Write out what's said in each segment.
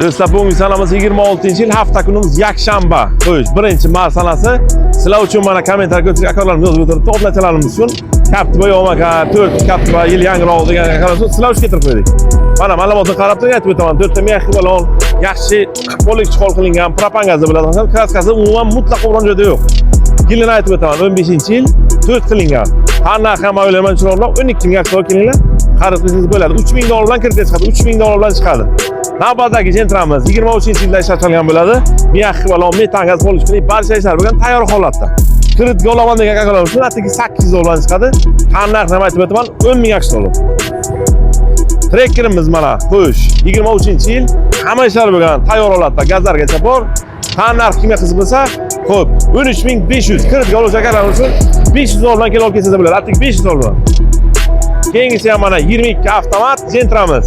Do'stlar, bugungi sanamiz 26-yil, hafta kunimiz yakshanba. Xo'sh, birinchi mart sanasi. Sizlar uchun mana kommentar ko'chirib akalarimiz yozib o'tiribdi. Oblachalarimiz uchun Kaptiboy omaka 4 Kaptiboy yil yangiroq degan akalar uchun sizlar uchun keltirib qo'ydik. Mana ma'lumotni qarab turib aytib o'taman. 4 ta mexi balon, yaxshi qo'lik chiqol qilingan, propangazni biladigan, kraskasi umuman mutlaq o'rin joyda yo'q. Yilini aytib o'taman. 15-yil 4 qilingan. Qanday ham o'ylayman chiroqlar 12 ming aktor kelinglar. Xarid qilsangiz bo'ladi. 3000 dollar bilan kirib chiqadi. 3000 dollar bilan chiqadi. Navbatdagi Gentramiz 23-yilda ishlatilgan bo'ladi. Mexi balon, metan gaz qo'lish qiling, barcha ishlar bo'lgan tayyor holatda. Kreditga olaman degan akalar uchun atigi 800 dollar chiqadi. Qanday ham aytib o'taman 10 ming dollar. Trekkerimiz mana, xo'sh, 23-yil hamma ishlar bo'lgan tayyor holatda, gazlargacha bor. Qanday kimga qiziq bo'lsa, xo'p, 13500 kreditga oluvchi akalar uchun 500 dollar bilan kelib olib kelsa bo'ladi. Atigi 500 dollar. Keyingisi ham mana 22 avtomat Gentramiz.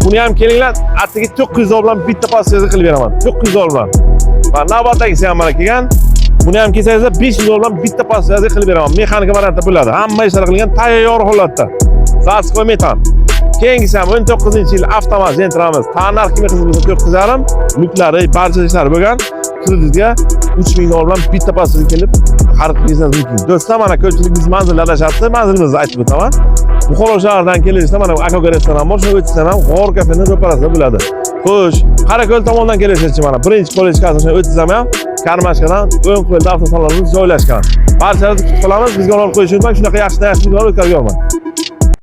Buni ham kelinglar, atigi 900 dollar bilan bitta passiyaga qilib beraman. 900 dollar bilan. Va navbatdagisi ham mana kelgan. Buni ham kelsangizlar 500 dollar bilan bitta passiyaga qilib beraman. Mexanika variantda bo'ladi. Hamma ishlar qilingan tayyor holatda. Zaskoy metan. Keyingisi ham 19-yil avtomat Gentramiz. Tanlar kimga qiziq bo'lsa 4,5 luklari, barcha ishlari bo'lgan. Kreditga 3000 dollar bilan bitta passiyaga kelib xarid qilishingiz mumkin. Do'stlar, mana ko'pchilik biz manzilda adashyapti. Manzilimizni aytib o'taman. Buxoro shahridan kelishsa mana Akaga restoran bor, shuni o'tishsa ham G'or kafening ro'parasida bo'ladi. Xo'sh, Qarako'l tomondan kelishchi mana birinchi kollejgacha shuni o'tishsam ham Karmashkadan o'ng qo'lda avtosalonimiz joylashgan. Barchalaringizni kutib qolamiz. Bizga olib qo'yishni unutmang. Shunaqa yaxshi videolar o'tkazib yo'qman.